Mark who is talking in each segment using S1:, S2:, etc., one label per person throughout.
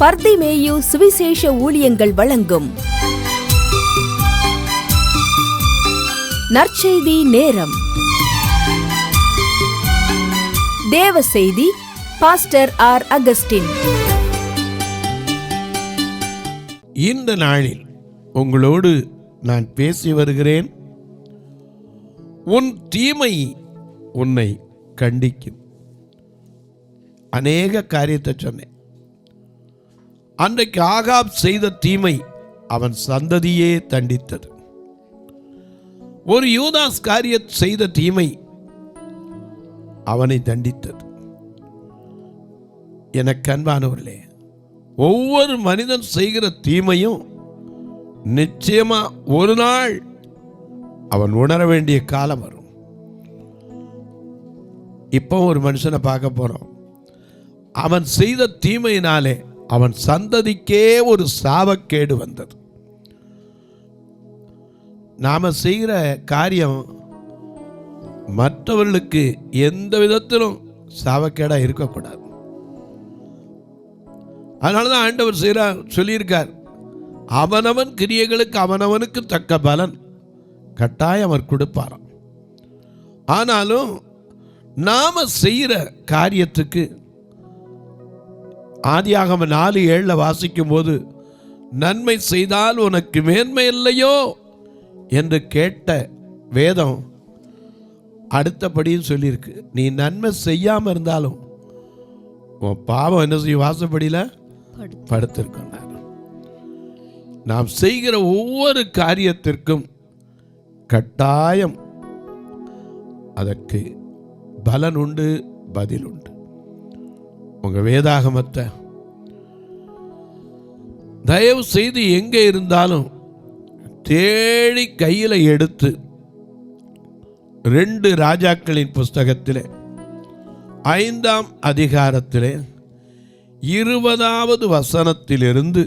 S1: பர்திமேயு சுவிசேஷ ஊழியங்கள் வழங்கும் நற்செய்தி நேரம். தேவ செய்தி பாஸ்டர் ஆர். அகஸ்டின்.
S2: இந்த நாளில் உங்களோடு நான் பேசி வருகிறேன். உன் தீமை உன்னை கண்டிக்கும். அநேக காரியத்தை சொன்னேன். அன்றைக்கு ஆகாப் செய்த தீமை அவன் சந்ததியே தண்டித்தது. ஒரு யூதாஸ் காரியத் செய்த தீமை அவனை தண்டித்தது. எனக்கு அன்பானவர்களே, ஒவ்வொரு மனிதன் செய்கிற தீமையும் நிச்சயமா ஒரு நாள் அவன் உணர வேண்டிய காலம் வரும். இப்போ ஒரு மனுஷனை பார்க்க போறோம். அவன் செய்த தீமையினாலே அவன் சந்ததிக்கே ஒரு சாபக்கேடு வந்தது. நாம செய்கிற காரியம் மற்றவர்களுக்கு எந்த விதத்திலும் சாபக்கேடா இருக்கக்கூடாது. அதனாலதான் ஆண்டவர் சொல்லியிருக்கார், அவனவன் கிரியைகளுக்கு அவனவனுக்கு தக்க பலன் கட்டாயம் அவர் கொடுப்பாராம். ஆனாலும் நாம செய்கிற காரியத்துக்கு ஆதியாகமம் 4:7 வாசிக்கும் போது, நன்மை செய்தால் உனக்கு மேன்மை இல்லையோ என்று கேட்ட வேதம் அடுத்தபடியும் சொல்லியிருக்கு. நீ நன்மை செய்யாம இருந்தாலும் உன் பாவம் என்ன செய்யும்? வாசப்படியில படுத்திருக்க. நாம் செய்கிற ஒவ்வொரு காரியத்திற்கும் கட்டாயம் அதற்கு பலன் உண்டு, பதில் உண்டு. உங்க வேதாகமத்தை தயவு செய்து எங்கே இருந்தாலும் தேடி கையில் எடுத்து 2 ராஜாக்களின் புஸ்தகத்திலே 5ஆம் அதிகாரத்திலே 20வது வசனத்திலிருந்து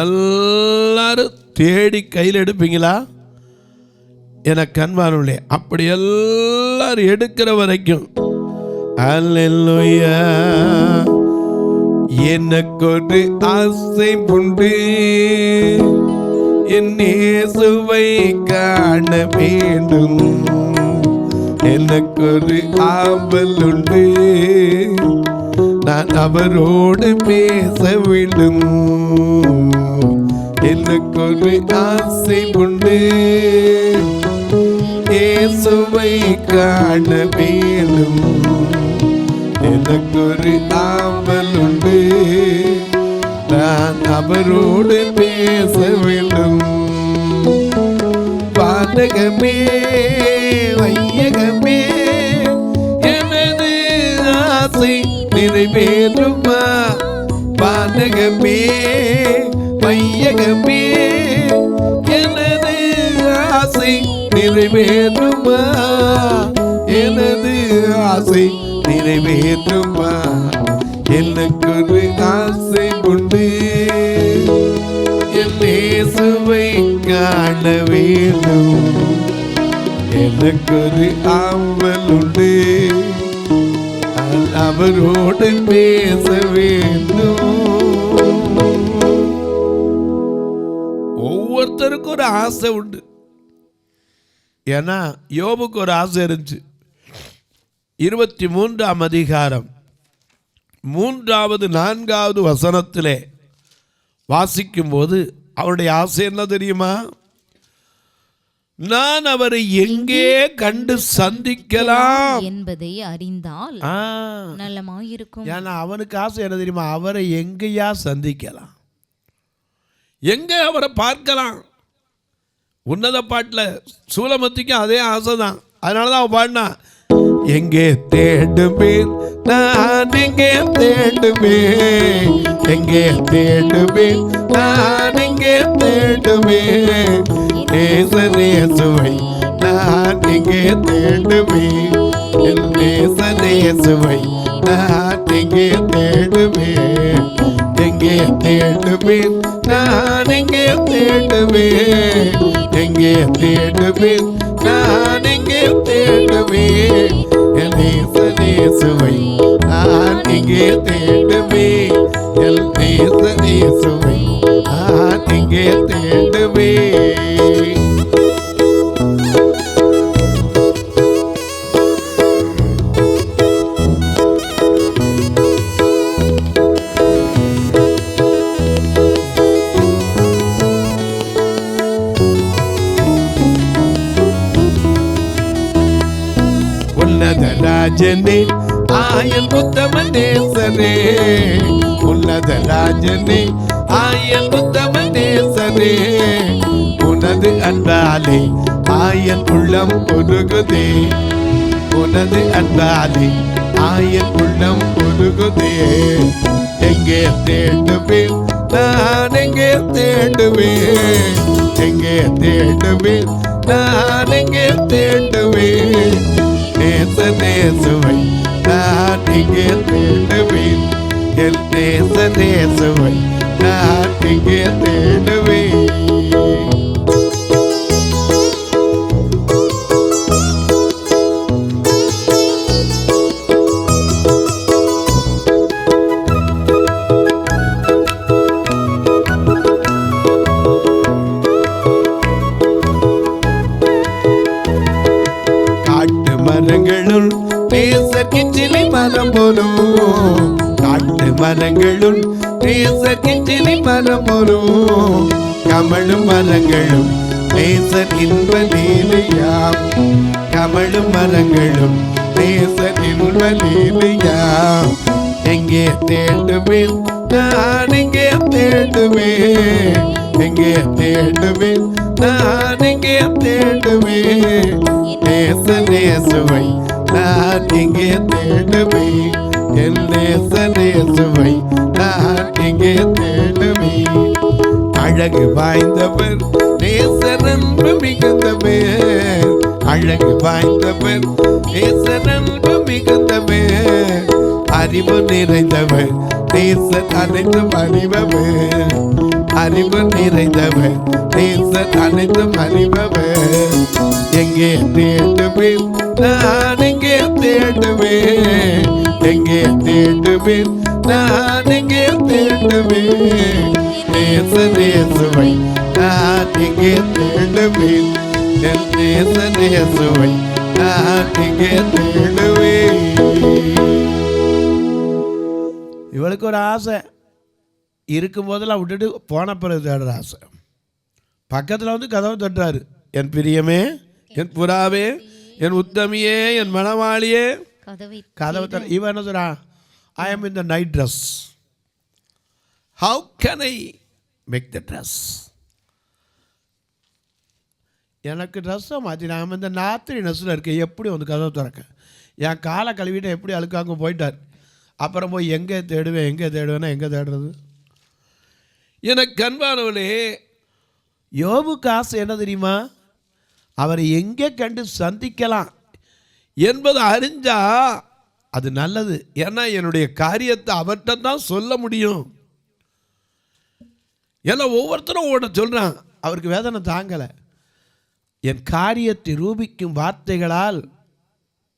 S2: எல்லாரும் தேடி கையில் எடுப்பீங்களா? எனக்கு அன்பானவர்களே, அப்படி எல்லாரும் எடுக்கிற வரைக்கும் அல்லேலூயா, எனக்கொரு ஆசை உண்டு, என் இயேசுவை காண வேண்டும். எனக்கொரு ஆவல் உண்டு, நான் அவரோடு பேச வேண்டும். எனக்கொரு ஆசை உண்டு, இயேசுவை காண வேண்டும். எனக்கொரு ஆவல் உண்டு, நான் அவரோடு பேச வேண்டும். பாதகமே வையகமே எனது ஆசை நிறைவேறுமா? பாதகமே வையகமே எனது ஆசை நிறைவேறுமா? எனது ஆசை நிறைவேறுமா? எனக்கொரு ஆசை உண்டு, என் இயேசுவை காண வேண்டும். எனக்கொரு ஆவல் உண்டு, அவரோடு பேச வேண்டும். ஒவ்வொருத்தருக்கும் ஒரு ஆசை உண்டு. ஏன்னா யோபுக்கு ஒரு ஆசை இருந்துச்சு. 23ஆம் அதிகாரம் 3வது 4வது வசனத்திலே வாசிக்கும் போது அவருடைய ஆசை என்ன தெரியுமா? நான் அவரை எங்கே கண்டு சந்திக்கலாம்
S3: என்பதை அறிந்தால் நலமாயிருக்கும்.
S2: ஏன்னா அவனுக்கு ஆசை என்ன தெரியுமா? அவரை எங்கேயா சந்திக்கலாம், எங்கே அவரை பார்க்கலாம். உன்னத பாட்டில் சூலமத்திக்கும் அதே ஆசை தான். அதனாலதான் அவன் பாடினா, எங்கே தேடுவேன் நான், எங்கே தேடுவேன், எங்கே தேடுவேன் நான், எங்கே தேடுவேன். நேசநேசுவை நான் எங்கே தேடுவேன், என் நேசநேசுவை நான் எங்கே தேடுவேன். எங்கே தேடுவேன் நான், எங்கே தேடுவேன், எங்கே தேடுவேன் நான், எங்கே தேடுவேன். என் நேசநேசுவை நான் எங்கே தேடுவேன், என் நேசனேசுவை நான் எங்கே தேடுவேன். ராஜனே ஆயன் உத்தம நேசனே, உன்னத ராஜனே ஆயன் உத்தம நேசனே, உனது அன்பாலே ஆயன் உள்ளம் உருகுதே, உனது அன்பாலே ஆயன் உள்ளம் உருகுதே. எங்கே தேடுவேன் நான், எங்கே தேடுவேன், எங்கே தேடுவேன் நான், எங்கே தேடுவேன். நேசனேசுவை நான் இங்கே தேடுவேன், என் நேசனேசுவை நான் இங்கே தேடுவேன். மரங்களுள் நேசர் கிச்சிலி மரம் போலும், காட்டு மரங்களுள் நேசர் கிச்சிலி மரம் போலும், கமழும் மரங்களும் நேசர் இன்ப லீலையாம், கமழும் மரங்களும் நேசர் இன்ப லீலையாம். எங்கே தேடுவேன் நான், எங்கே தேடுவேன், எங்கே தேடுவேன் நான், எங்கே தேடுவேன். நேசனேசுவை நான் இங்கே தேடுவேன், என் நேசனேசுவை நான் இங்கே தேடுவேன். அழகு வாய்ந்தவர் நேசர் அன்பு மிகுந்தவர், அழகு வாய்ந்தவர் நேசர் அன்பு மிகுந்தவர், அறிவு நிறைந்தவர் நேசர் அனைத்தும் அறிபவர், அறிவு நிறைந்தவர் நேசர் அனைத்தும் அறிபவர். எங்கே தேடுவேன் நான், எங்கே தேடுவேன், எங்கே தேடுவேன் நான், எங்கே தேடுவேன். நேசனேசுவை நான் எங்கே தேடுவேன், என் நேசனேசுவை நான் எங்கே தேடுவேன். இவளுக்கு ஒரு ஆசை இருக்கும் போதெல்லாம் விட்டுட்டு போன பிறகு தேடுற ஆசை. பக்கத்தில் வந்து கதவை தட்டுறாரு, என் பிரியமே, என் புறாவே, என் உத்தமியே, என் மணவாளியே, கதவை தர. இவன் என்ன சொல்றா, I am in the night dress, how can I make the dress. எனக்கு ட்ரெஸ்ஸை மாற்றி நான் இந்த ராத்திரி ட்ரெஸ்ஸில் இருக்கேன், எப்படி வந்து கதவை திறக்க. என் காலை கழுவிட்டு எப்படி அழுக்காங்க போயிட்டார். அப்புறம் போய் எங்கே தேடுவேன், எங்கே தேடுவேன்னா எங்கே தேடுறது. எனக்கு அன்பானவளே, யோபுக்கு ஆசை என்ன தெரியுமா, அவரை எங்கே கண்டு சந்திக்கலாம் என்பது அறிஞ்சா அது நல்லது. ஏன்னா என்னுடைய காரியத்தை அவர்கிட்ட தான் சொல்ல முடியும். ஏன்னா ஒவ்வொருத்தரும் ஓட சொல்கிறான், அவருக்கு வேதனை தாங்கலை. என் காரியத்தை ரூபிக்கும் வார்த்தைகளால்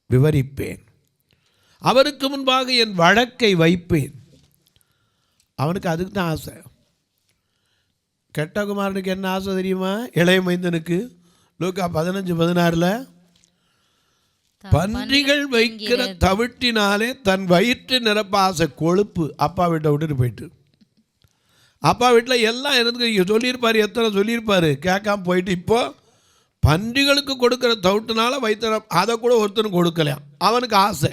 S2: விவரிப்பேன், அவருக்கு முன்பாக என் வழக்கை வைப்பேன். அவனுக்கு அதுக்கு தான் ஆசை. கெட்டகுமாரனுக்கு என்ன ஆசை தெரியுமா, இளைய மைந்தனுக்கு லூக்கா 15:16 பன்றிகள் வைக்கிற தவிட்டினாலே தன் வயிற்று நிரப்ப ஆசை, கொழுப்பு. அப்பா வீட்டை விட்டுட்டு போயிட்டு, அப்பா வீட்டில் எல்லாம் இருந்து சொல்லியிருப்பார், எத்தனை சொல்லியிருப்பார், கேட்காம போயிட்டு இப்போ பன்றிகளுக்கு கொடுக்குற தவிட்டுனால வைத்திர, அதை கூட ஒருத்தனுக்கு கொடுக்கலையாம். அவனுக்கு ஆசை.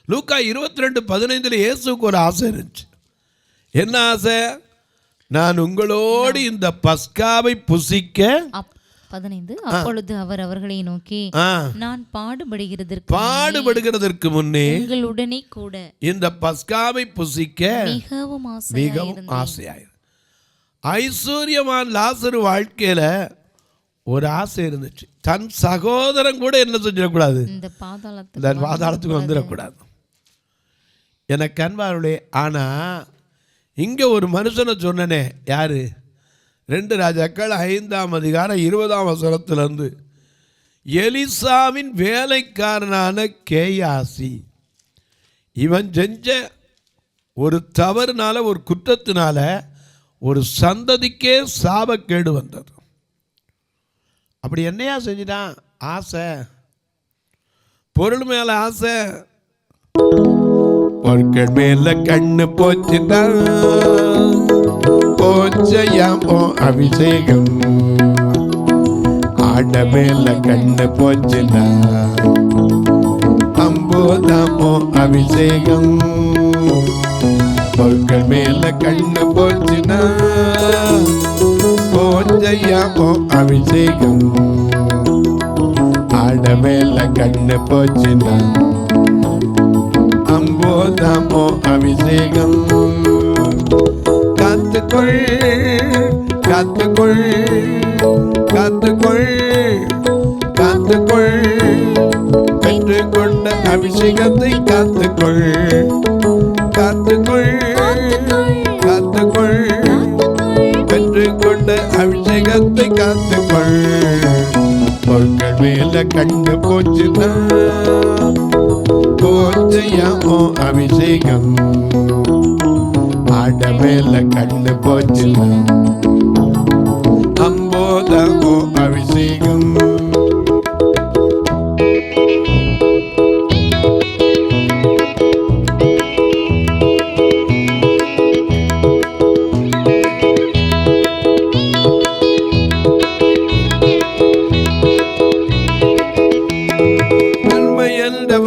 S2: லூக்கா 22:15 இயேசுக்கு ஒரு ஆசை இருந்துச்சு. என்ன ஆசை, நான் உங்களோடு இந்த பஸ்காவை புசிக்க.
S3: 15 அப்பொழுது அவர் அவர்களை நோக்கி, நான்
S2: பாடுபடுகிறதற்கு முன்னே
S3: உங்களுடனே கூட
S2: இந்த பஸ்காவை புசிக்க
S3: மிகவும்
S2: ஆசையாயிரு. ஐஸ்வர்யவான் லாசரு வாழ்க்கையில ஒரு ஆசை இருந்துச்சு, தன் சகோதரன் கூட என்ன செஞ்சிடக்கூடாது, இந்த பாதாளத்துக்கு வந்துடக்கூடாது. எனக்கு அன்பார்களே, ஆனா இங்க ஒரு மனுஷனை சொன்னனே, யாரு, 2 ராஜாக்கள் 5ஆம் அதிகாரம் 20ஆம் வசனத்திலிருந்து, எலிசாவின் வேலைக்காரனான கேயாசி, இவன் செஞ்ச ஒரு தவறுனால, ஒரு குற்றத்தினால ஒரு சந்ததிக்கே சாபக்கேடு வந்தது. அப்படி என்னையா செஞ்சுட்டான்? ஆசை, பொருள் மேல ஆசை. பொருட்கள் மேல கண்ணு போச்சுதான், போச்சையாமோ அபிஷேகம். ஆட மேல கண்ணு போச்சுதான், அம்போதாமோ அபிஷேகம். பொருட்கள் மேல கண்ணு போச்சுனா, போச்சையாமோ அபிஷேகம். ஆட மேல கண்ணு போச்சுனா, அம்போதாமோ அபிஷேகம். காத்துக்கொள் காத்துக்கொள் காத்துக்கொள் காத்துக்கொள், பெற்றுக்கொண்ட அபிஷேகத்தை காத்துக்கொள் காத்துக்கொள் காத்துக்கொள், பெற்றுக்கொண்ட அபிஷேகத்தை காத்துக்கொள். பொருட்கள் மேல கண்ணு போச்சுனா, போச்சையாமோ அபிஷேகம். ஆட மேல கண்ணு போச்சுனா, அம்போதாமோ அபிஷேகம்.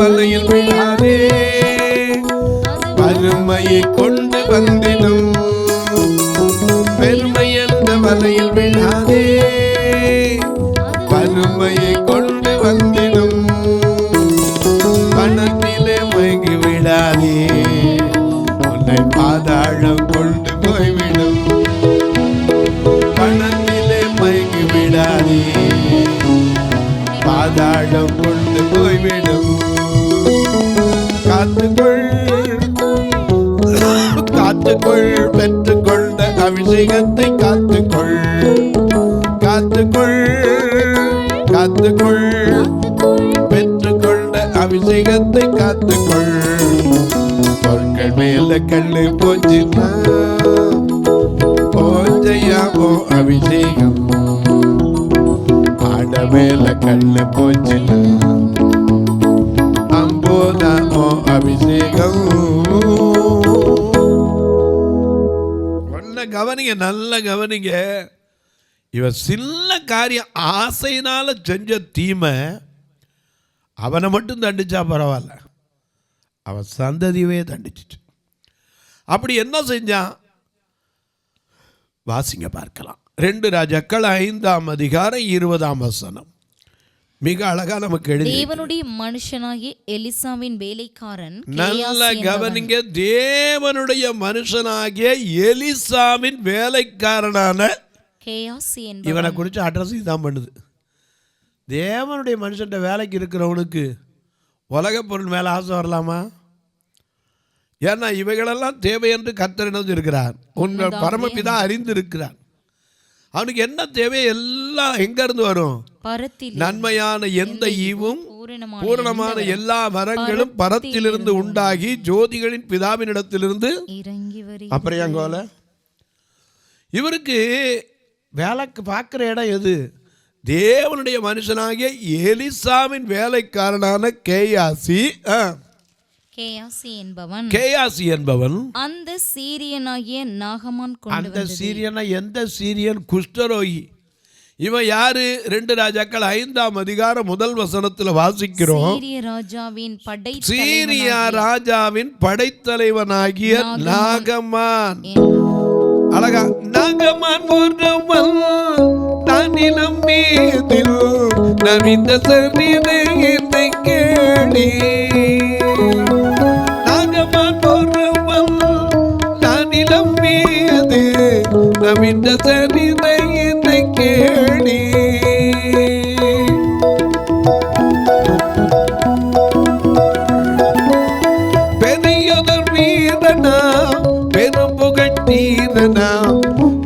S2: வலையில் விழாதே, வறுமையை கொண்டு வந்திடும். பெருமை என்ற வலையில் விழாதே, வறுமையை கொண்டு வந்திடும். பணத்திலே மயங்கி விடாதே, உன்னை பாதாளம் கொண்டு போய்விடும். பணத்திலே மயங்கி விடாதே, பாதாளம் கொண்டு போய்விடும். காத்துக்கொள் காத்துக்கொள், பெற்றுக்கொண்ட அபிஷேகத்தை காத்துக்கொள் காத்துக்கொள் காத்துக்கொள், பெற்றுக்கொண்ட அபிஷேகத்தை காத்துக்கொள். பொருட்கள் மேல கண்ணு போச்சுனா, போச்சையாமோ அபிஷேகம். ஆட மேல கண்ணு போச்சுனா, அம்போதாமோ அபிஷேகம். கவனிங்க, நல்ல கவனிங்க. இவன் சின்ன காரியம் ஆசையினால செஞ்ச தீமை அவனை மட்டும் தண்டிச்சா பரவாயில்ல, அவன் சந்ததியவே தண்டிச்சிட்டு. அப்படி என்ன செஞ்சான்? வாசிங்க பார்க்கலாம். 2 ராஜாக்கள் 5ஆம் அதிகாரம் 20ஆம் வசனம். மிக அழகா நமக்கு எழுதி,
S3: தேவனுடைய மனுஷனாகிய எலிசாவின் வேலைக்காரன்.
S2: நல்ல கவனிங்க, தேவனுடைய மனுஷனாகிய எலிசாவின் வேலைக்காரனான
S3: கேயாசி
S2: இவனை குறித்து அட்ரஸ் தான் பண்ணுது. தேவனுடைய மனுஷன் வேலைக்கு இருக்கிறவனுக்கு உலக பொருள் மேல ஆசை வரலாமா? ஏன்னா இவைகளெல்லாம் தேவை என்று கர்த்தர் இருக்கிறார், உங்கள் பரமபிதா அறிந்திருக்கிறார். அவனுக்கு என்ன தேவை எல்லாம் எங்க இருந்து வரும்? நன்மையான எந்த ஈவும் பூரணமான எல்லா மரங்களும் பரத்திலிருந்து உண்டாகி ஜோதிகளின் பிதாவினிடத்திலிருந்து இறங்கி வருகிறது. அப்புறம் எங்கோல இவருக்கு வேலைக்கு பார்க்குற இடம் எது? தேவனுடைய மனுஷனாகிய எலிசாவின் வேலைக்காரனான கேயாசி என்பவன்
S3: அந்த சீரியனாகிய நாகமான்
S2: அந்த சீரியனா எந்த சீரியன்? குஷ்டரோகி. இவன் யாரு? 2 ராஜாக்கள் 5ஆம் அதிகாரம் 1 வசனத்துல வாசிக்கிறோம். சீரியா ராஜாவின் படைத்தலைவனாகிய நாகமான். அழகா, நாகமான் ஒருவன் தன்னிலம் மீதில் நவிந்த சரீரத்தை கேளி. நாகமான் ஒருவன் தன்னிலம் மீது நவிந்த சரீரத்தை கேளி. பெரியதொரு வீரனா பெரும் புகழ்த்தீரனா,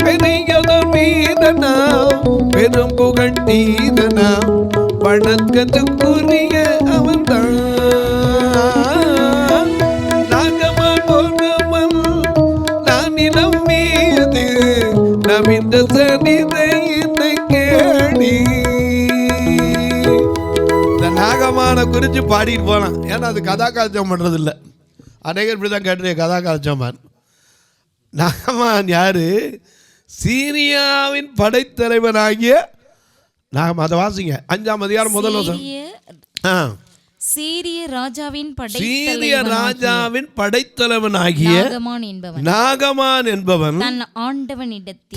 S2: பெரியதொரு வீரனா பெரும் புகழ்த்தீரனா, வணக்கத்துக்குரிய அவன்தான். நாகமான் ஒருவன் நவிந்த சனிதை என்னை கேடி. இந்த நாகமான குறித்து பாடிட்டு போகலாம். ஏன்னா அது கதா காலட்சம் பண்ணுறது இல்லை. அநேகர் இப்படி தான் கேட்டுருக்க கதா காலட்சமான். நாகமான் யாரு? சீரியாவின் படைத்தலைவனாகிய நாகமான். அதை வாசிங்க 5ஆம் அதிகாரம் முதல் வசனம்.
S3: சீரிய ராஜாவின்
S2: படைத்தலைவனாகிய நாகமான் என்பவன்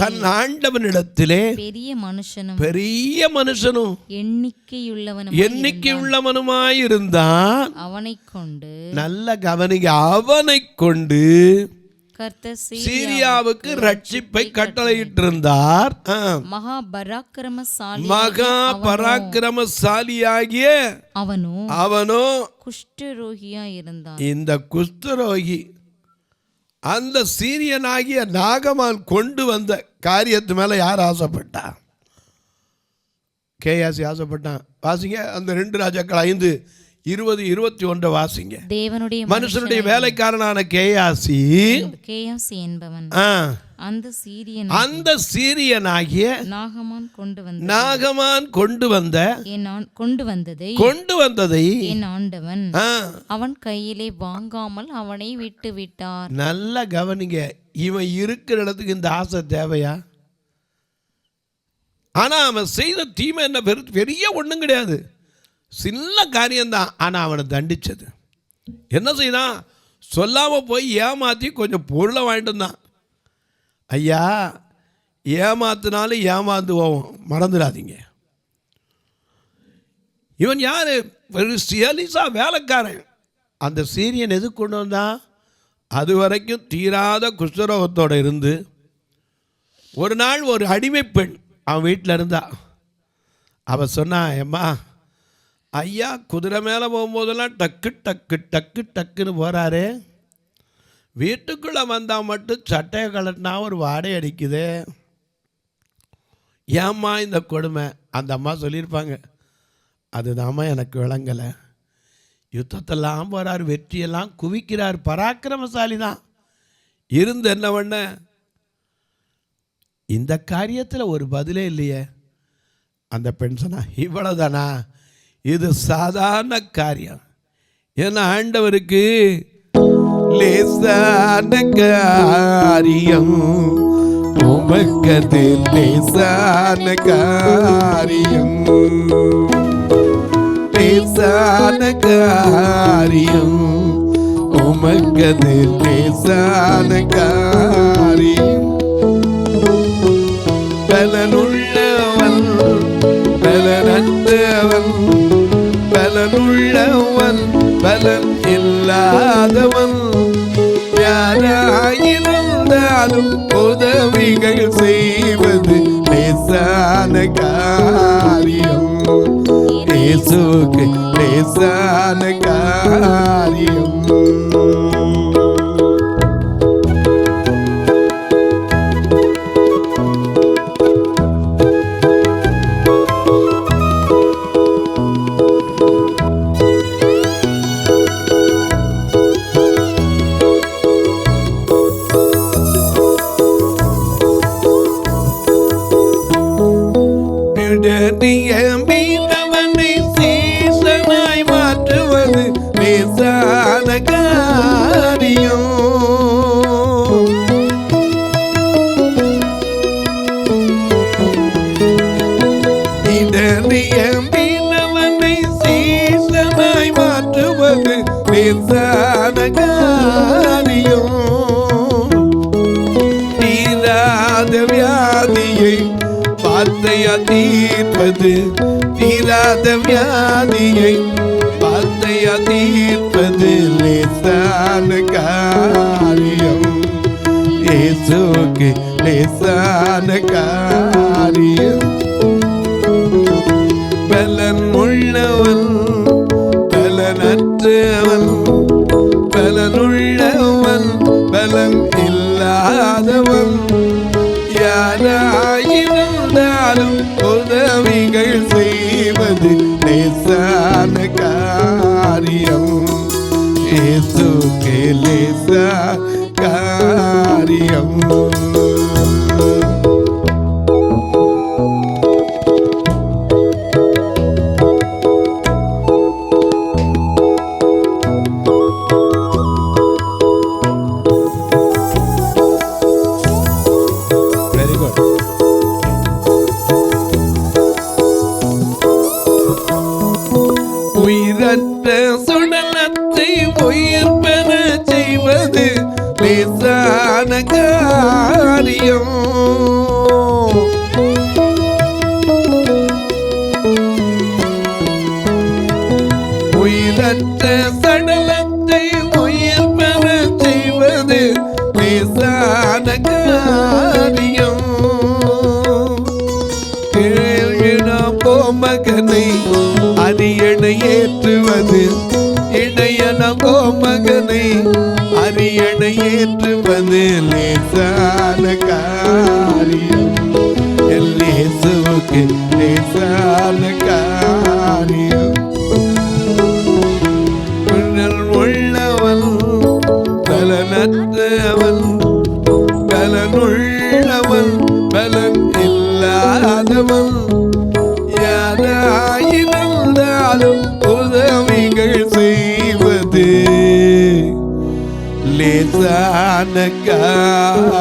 S2: தன் ஆண்டவனிடத்திலே பெரிய மனுஷனும் எண்ணிக்கையுள்ளவனுமாயிருந்தான்.
S3: அவனைக் கொண்டு
S2: நல்ல கவனிங்க, அவனைக் கொண்டு சீரியாவுக்கு ரட்சிப்பை கட்டளையிட்டிருந்தார்.
S3: மகா
S2: பராக்கிரமசாலியாகிய அவனோ
S3: குஷ்டரோகியா இருந்தான்.
S2: இந்த குஷ்டரோகி அந்த சீரியனாகிய நாகமான் கொண்டு வந்த காரியத்து மேல யார் ஆசைப்பட்டா? கேயாசி ஆசைப்பட்டான். வாசிங்க அந்த 2 ராஜாக்கள் 5:20-21 வாசிங்க. மனுஷனுடைய வேலைக்காரனான கேயாசி
S3: என்பவன்
S2: அந்த சீரியனாகிய நாகமான் கொண்டு வந்ததை
S3: என் ஆண்டவன் அவன் கையிலே வாங்காமல் அவனை விட்டு விட்டார்.
S2: நல்ல கவனிங்க, இவன் இருக்கிற இடத்துக்கு இந்த ஆசை தேவையா? ஆனா அவன் செய்த தீமை என்ன? பெரிய ஒண்ணும் கிடையாது, சின்ன காரியம்தான். ஆனால் அவனை தண்டிச்சது என்ன செய்தான்? சொல்லாமல் போய் ஏமாற்றி கொஞ்சம் பொருளை வாங்கிட்டு வந்தான். ஐயா, ஏமாத்தினாலும் ஏமாந்து போவோம், மறந்துடாதீங்க. இவன் யார்? எலிசா வேலைக்காரன். அந்த சீரியன் எது கொண்டு வந்தான்? அது வரைக்கும் தீராத குஷ்டரோகத்தோடு இருந்து ஒரு நாள் ஒரு அடிமை பெண் அவன் வீட்டில் இருந்தா. அவன் சொன்னா, எம்மா ஐயா குதிரை மேலே போகும்போதெல்லாம் டக்கு டக்கு டக்கு டக்குன்னு போகிறாரு, வீட்டுக்குள்ளே வந்தால் மட்டும் சட்டையை கலட்டினா ஒரு வாடை அடிக்குது, ஏம்மா இந்த கொடுமை? அந்த அம்மா சொல்லியிருப்பாங்க, அதுதாம்மா எனக்கு விளங்கலை. யுத்தத்தெல்லாம் போகிறார், வெற்றியெல்லாம் குவிக்கிறார், பராக்கிரமசாலி தான். இருந்து என்ன பண்ண? இந்த காரியத்தில் ஒரு பதிலே இல்லையே. அந்த பெண் சொன்னா, இவ்வளவுதானா? இது சாதாரண காரியம். ஏன்னா ஆண்டவருக்கு லேசான காரியம், உமக்கது லேசான காரியம், லேசான காரியம், உமக்கது லேசான காரியம். பலனுள்ளவன் பலனற்றவன், பலனுள்ளவன் பலன் இல்லாதவன், யாராயிருந்தாலும் உதவிகள் செய்வது லேசான காரியம். இயேசுவுக்கு லேசான காரியம். மீனவனை சீசனாய் மாற்றுவது லேசான காரியம். மீனவனை சீசனாய் மாற்றுவது லேசான காரியம். தீராத வியாதியை வார்த்தையா தீர்ப்பது, தீராத வியாதியை வார்த்தையா தீர்ப்பது லேசான காரியம். இயேசுவுக்கு லேசான காரியம். பலன் உள்ளவன் பலனற்றவன், பலனுள்ளவன் பலன் இல்லாதவன், யாராயிருந்தாலும் உதவிகள் செய்வது லேசான காரியம். இயேசுவுக்கு லேசான காரியம். செய்வது, இடையன மகனை அரியணை ஏற்றுவது லேசான காரியம். இயேசுவுக்கு லேசான காரியம். உள்ளவன் பலனற்றவன், பலனுள்ளவன் பலன் இல்லாதவன், யாராயிருந்தாலும் உதவிகள் செய்வது லேசான காரியம்.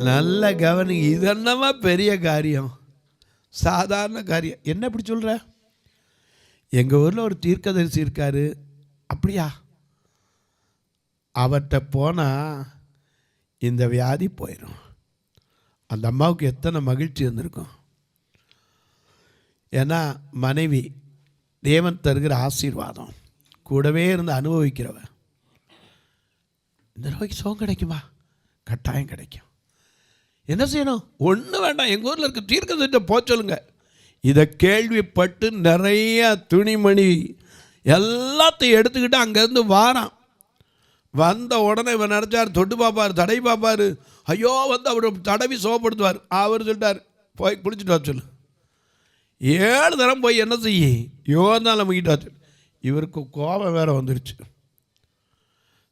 S2: நல்ல கவனி, இதென்னமா பெரிய காரியம், சாதாரண காரியம். என்ன இப்படி சொல்ற? எங்கள் ஊரில் ஒரு தீர்க்கதரிசி இருக்காரு. அப்படியா? அவர்கிட்ட போனால் இந்த வியாதி போயிடும். அந்த அம்மாவுக்கு எத்தனை மகிழ்ச்சி இருந்திருக்கும். ஏன்னா மனைவி தேவன் தருகிற ஆசீர்வாதம், கூடவே இருந்து அனுபவிக்கிறவ. இந்த நோய்க்கு சுகம் கிடைக்குமா? கட்டாயம் கிடைக்கும். என்ன செய்யணும்? ஒன்றும் வேண்டாம், எங்கள் ஊரில் இருக்க தீர்க்கதரிசிட்ட போக சொல்லுங்க. இதை கேள்விப்பட்டு நிறைய துணிமணி எல்லாத்தையும் எடுத்துக்கிட்டு அங்கேருந்து வாரான். வந்த உடனே இவன் நினச்சார், தொட்டு பார்ப்பார், தடை பார்ப்பார். ஐயோ வந்து அவர் தடவி சோப்படுத்துவார். அவர் சொல்லிட்டார், போய் குளிச்சுட்டு வர சொல்லு. 7 தரம் போய் என்ன செய்ய, யோதான் நம்மகிட்ட வச்சு. இவருக்கு கோபம் வேறு வந்துருச்சு.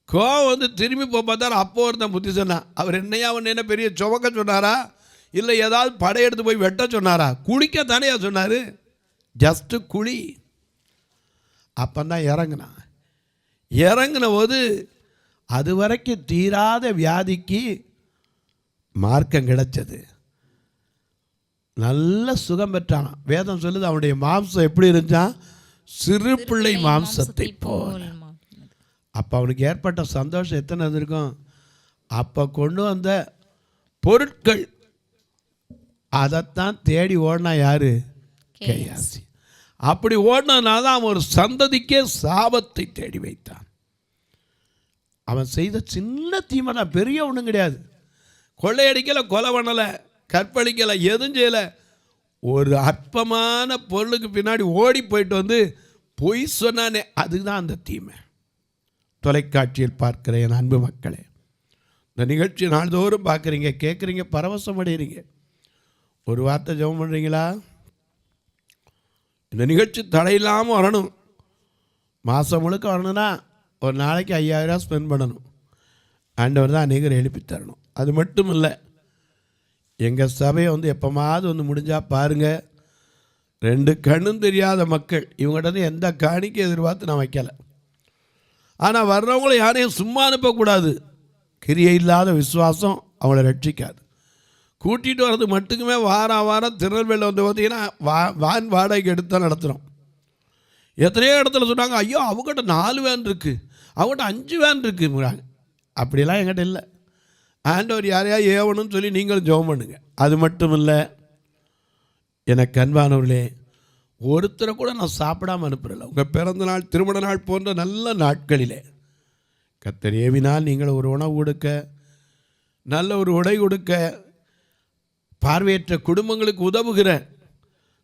S2: கோபம் வந்து திரும்பி போய் பார்த்தார். அப்போ ஒருத்தன் புத்தி சொன்னான். அவர் என்னையா அவன் என்ன பெரிய சுவக்க சொன்னாரா, இல்லை ஏதாவது படையெடுத்து போய் வெட்ட சொன்னாரா? குளிக்க தானேயா சொன்னார், ஜஸ்ட்டு குழி. அப்பந்தான் இறங்கினான். இறங்கின போது அது வரைக்கும் தீராத வியாதிக்கு மார்க்கம் கிடைச்சது. நல்ல சுகம் பெற்றான். வேதம் சொல்லுது, அவனுடைய மாம்சம் எப்படி இருந்துச்சான்? சிறு பிள்ளை மாம்சத்தை போல். அப்போ அவனுக்கு ஏற்பட்ட சந்தோஷம் எத்தனை இருந்திருக்கும்? அப்போ கொண்டு வந்த பொருட்கள் அதைத்தான் தேடி ஓடினா யாரு? கேயாசி. அப்படி ஓடினதுனால தான் அவன் ஒரு சந்ததிக்கே சாபத்தை தேடி வைத்தான். அவன் செய்த சின்ன தீமை தான், பெரிய ஒன்றும் கிடையாது. கொள்ளையடிக்கலை, கொலை பண்ணலை, கற்பழிக்கலை, எதுவும் செய்யலை. ஒரு அற்பமான பொருளுக்கு பின்னாடி ஓடி போயிட்டு வந்து பொய் சொன்னானே, அதுதான் அந்த தீமை. தொலைக்காட்சியில் பார்க்கிற என் அன்பு மக்களே, இந்த நிகழ்ச்சி நாள்தோறும் பார்க்குறீங்க, கேட்குறீங்க, பரவசம் அடைகிறீங்க. ஒரு வார்த்தை ஜெபம் பண்ணுறீங்களா? இந்த நிகழ்ச்சி தடையில்லாமல் வரணும். மாதம் முழுக்க வரணும்னா ஒரு நாளைக்கு 5000 ஸ்பெண்ட் பண்ணணும். ஆண்டவர் தான் அநேகர் எழுப்பி தரணும். அது மட்டும் இல்லை, எங்கள் சபையை வந்து எப்போமாவது வந்து முடிஞ்சால் பாருங்கள். 2 கண்ணும் தெரியாத மக்கள், இவங்கள்ட்ட எந்த காணிக்கை எதிர்பார்த்து நான் வைக்கலை. ஆனால் வர்றவங்கள யாரையும் சும்மா அனுப்பக்கூடாது. கிரியை இல்லாத விசுவாசம் அவங்கள ரட்சிக்காது. கூட்டிகிட்டு வர்றது மட்டுக்குமே வாரம் திருநெல்வேலியில் வந்து பார்த்தீங்கன்னா வான் வாடகைக்கு எடுத்து தான் நடத்துகிறோம். எத்தனையோ இடத்துல சொன்னாங்க, ஐயோ அவங்ககிட்ட 4 வேன் இருக்குது, அவங்ககிட்ட 5 வேன் இருக்குங்கிறாங்க. அப்படிலாம் என்கிட்ட இல்லை. ஆண்டவர் யாரையா ஏவணும்னு சொல்லி நீங்களும் ஜெபம் பண்ணுங்க. அது மட்டும் இல்லை, எனக்கு அன்பானவர்களே, ஒருத்தரை கூட நான் சாப்பிடாமல் அனுப்புறல. உங்கள் பிறந்த நாள், திருமண நாள் போன்ற நல்ல நாட்களிலே கர்த்தர் ஏவினால் நீங்கள் ஒரு உணவு கொடுக்க, நல்ல ஒரு உடை கொடுக்க, பார்வையற்ற குடும்பங்களுக்கு உதவுகிற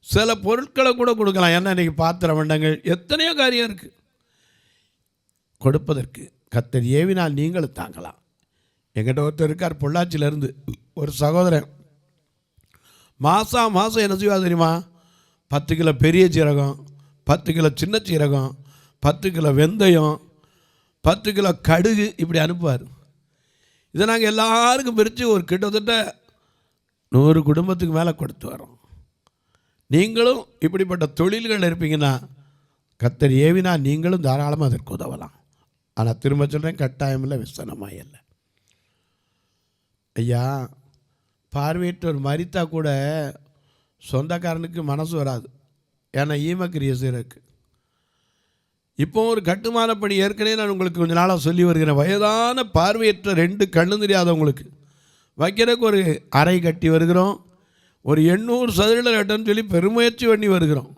S2: சில பொருட்களை கூட கொடுக்கலாம். ஏன்னா இன்றைக்கி பாத்திர வண்டங்கள் எத்தனையோ காரியம் இருக்குது கொடுப்பதற்கு. கர்த்தர் ஏவினால் நீங்களும் தாங்கலாம். எங்கிட்ட ஒருத்தர் இருக்கார், பொள்ளாச்சியிலேருந்து ஒரு சகோதரன். மாதம் என்ன செய்வா தெரியுமா? 10 கிலோ பெரிய சீரகம், 10 கிலோ சின்ன சீரகம், 10 கிலோ வெந்தயம், 10 கிலோ கடுகு இப்படி அனுப்புவார். இதை நாங்கள் எல்லாருக்கும் பிரித்து ஒரு கிட்டத்தட்ட 100 குடும்பத்துக்கு மேலே கொடுத்து வரோம். நீங்களும் இப்படிப்பட்ட தொழில்கள் இருப்பீங்கன்னா கர்த்தர் ஏவினா நீங்களும் தாராளமாக அதற்கு உதவலாம். ஆனால் திரும்ப சொல்கிறேன், கட்டாயமில்லை, விசனமாக இல்லை. ஐயா, பார்வையற்றோர் மரித்தா கூட சொந்தக்காரனுக்கு மனசு வராது. ஏன்னா ஈமக்கிரிய செய்கிறதுக்கு. இப்போ ஒரு கட்டுமான பணி ஏற்கனவே நான் உங்களுக்கு கொஞ்ச நாளாக சொல்லி வருகிறேன். வயதான பார்வையற்ற 2 கண்ணு தெரியாதவங்களுக்கு வைக்கிறதுக்கு ஒரு அறை கட்டி வருகிறோம். ஒரு 800 சதுர இடம்னு சொல்லி பெருமுயற்சி பண்ணி வருகிறோம்.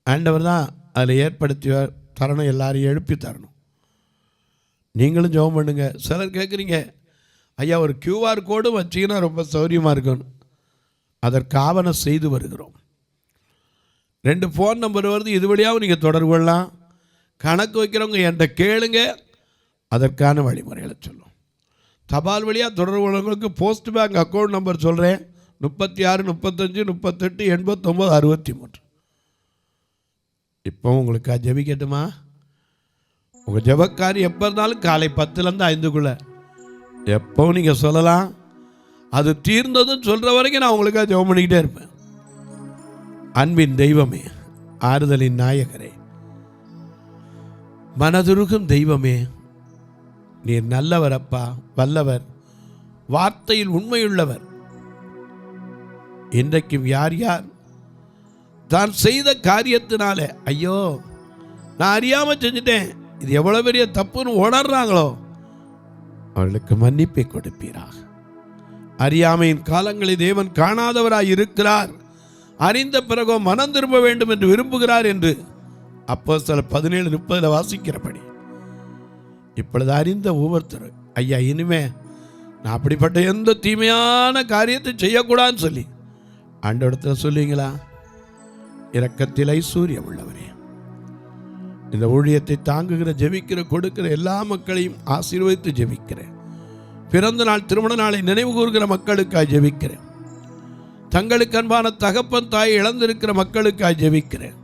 S2: ஆண்டவர் தான் அதில் ஏற்படுத்தி தரணும், எல்லாரையும் எழுப்பி தரணும். நீங்களும் ஜெபம் பண்ணுங்க. சிலர் கேட்குறீங்க, ஐயா ஒரு QR கோடு வச்சிங்கன்னா ரொம்ப சௌரியமாக இருக்கணும். அதற்கு ஆவணம் செய்து வருகிறோம். 2 ஃபோன் நம்பர் வருது, இது வழியாகவும் நீங்கள் தொடர்பு கொள்ளலாம். கணக்கு வைக்கிறவங்க என்கிட்ட கேளுங்க, அதற்கான வழிமுறைகளை சொல்லும். தபால் வழியாக தொடர்பு கொள்ளவங்களுக்கு போஸ்ட் பேங்க் அக்கௌண்ட் நம்பர் சொல்கிறேன், 36 35 38 89 63. இப்போ உங்களுக்கு ஜெபிக்கட்டுமா? உங்கள் ஜெபக்காரி எப்போ இருந்தாலும் காலை 10லேருந்து 5க்குள்ளே எப்போவும் நீங்கள் சொல்லலாம். அது தீர்ந்ததுன்னு சொல்கிற வரைக்கும் நான் உங்களுக்காக ஜெபம் பண்ணிக்கிட்டே இருப்பேன். அன்பின் தெய்வமே, ஆறுதலின் நாயகரே, மனதுருகும் தெய்வமே, நீர் நல்லவர் அப்பா, வல்லவர், வார்த்தையில் உண்மையுள்ளவர். இன்றைக்கும் யார் யார் தான் செய்த காரியத்தினால ஐயோ நான் அறியாமல் செஞ்சுட்டேன், இது எவ்வளோ பெரிய தப்புன்னு உணர்றாங்களோ அவர்களுக்கு மன்னிப்பை கொடுப்பீராக. அறியாமையின் காலங்களில் தேவன் காணாதவராய் இருக்கிறார், அறிந்த பிறகோ மனம் திரும்ப வேண்டும் என்று விரும்புகிறார் என்று அப்போஸ்தலர் 17:30 வாசிக்கிறபடி இப்பொழுது அறிந்த ஒவ்வொருத்தரும் ஐயா இனிமே நான் அப்படிப்பட்ட எந்த தீமையான காரியத்தை செய்யக்கூடாதுன்னு சொல்லி ஆண்டவரிடத்தில் சொல்லுவீங்களா? இரக்கத்தில் ஐஸ்வர்யம் உள்ளவரே, இந்த ஊழியத்தை தாங்குகிற, ஜெபிக்கிற, கொடுக்கிற எல்லா மக்களையும் ஆசீர்வதித்து ஜெபிக்கிறேன். பிறந்த நாள் திருமண நாளை நினைவு கூறுகிற மக்களுக்காக ஜெபிக்கிறேன். தங்களுக்கு அன்பான தகப்பன் தாய் இழந்திருக்கிற மக்களுக்காக ஜெபிக்கிறேன்.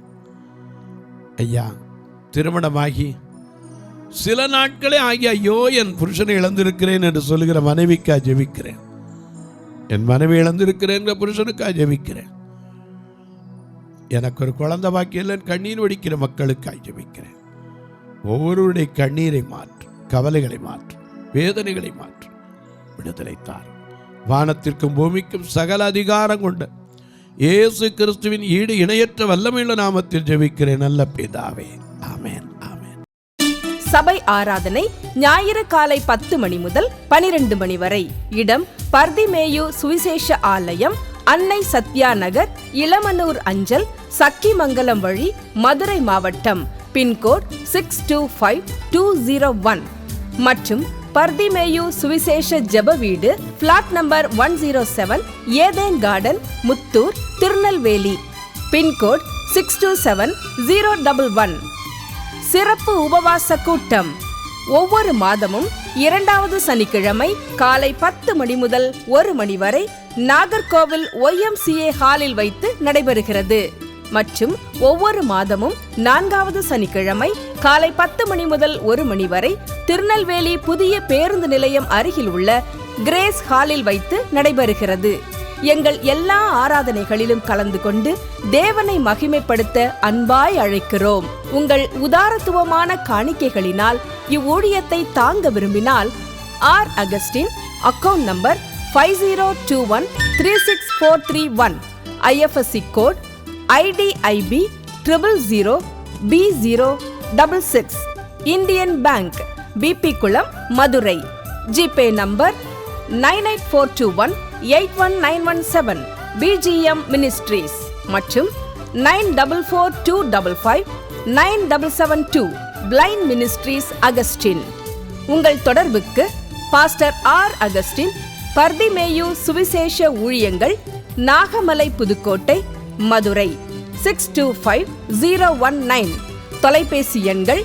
S2: ஐயா, திருமணமாகி சில நாட்களே ஆகி ஐயோ என் புருஷனை இழந்திருக்கிறேன் என்று சொல்லுகிற மனைவிக்காக ஜெபிக்கிறேன். என் மனைவி இழந்திருக்கிறேன் புருஷனுக்காக ஜெபிக்கிறேன். எனக்கு ஒரு குழந்தை பாக்கியில் கண்ணீர் வடிக்கிற மக்களுக்காக ஜெபிக்கிறேன். ஒவ்வொருவருடைய கண்ணீரை மாற்று, கவலைகளை மாற்று, வேதனைகளை மாற்று, விடுதலை தார். வானத்திற்கும் பூமிக்கும் சகல அதிகாரம் கொண்ட இயேசு கிறிஸ்துவின் ஈடு இணையற்ற வல்லமையுள்ள நாமத்தில் ஜெபிக்கிறேன் நல்ல பிதாவே, ஆமென், ஆமென்.
S1: சபை ஆராதனை ஞாயிறு காலை 10 மணி முதல் 12 மணி வரை. இடம் பர்திமேயு சுவிசேஷ ஆலயம், அன்னை சத்யா நகர், இளமனூர் அஞ்சல், சக்கிமங்கலம் வழி, மதுரை மாவட்டம். பின்கோட் 625201 மற்றும் பர்திமேயு சுவிசேஷ ஜெப வீடு, plot number 107, Eden garden, Muthur, Tirunelveli. Pincode 627011. சிறப்பு உபவாச கூட்டம் ஒவ்வொரு மாதமும் 2வது சனிக்கிழமை காலை 10 மணி முதல் 1 மணி வரை நாகர்கோவில் YMCA ஹாலில் வைத்து நடைபெறுகிறது. மற்றும் ஒவ்வொரு மாதமும் 4வது சனிக்கிழமை காலை 10 மணி முதல் 1 மணி வரை திருநெல்வேலி புதிய பேருந்து நிலையம் அருகில் உள்ள கிரேஸ் ஹாலில் வைத்து நடைபெறுகிறது. எங்கள் எல்லா ஆராதனைகளிலும் கலந்து கொண்டு தேவனை மகிமைப்படுத்த அன்பாய் அழைக்கிறோம். உங்கள் உதாரத்துவமான காணிக்கைகளினால் இவ்வூழியத்தை தாங்க விரும்பினால் R. Augustine, account number 5021364331, IFSC code IDIB 000B066, Indian bank, BP Kulam, Madurai. GPay number 9842181917, BGM ministries மற்றும் 9442559772, பிளைண்ட் மினிஸ்ட்ரீஸ் அகஸ்டின். உங்கள் தொடர்புக்கு பாஸ்டர் R. அகஸ்டின், பர்திமேயு சுவிசேஷ ஊழியங்கள், நாகமலை, புதுக்கோட்டை, மதுரை 625019. தொலைபேசி எண்கள்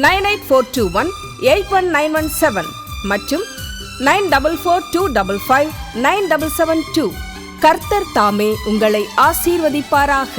S1: 9842181917 மற்றும் 9442559772. கர்த்தர் தாமே உங்களை ஆசீர்வதிப்பாராக.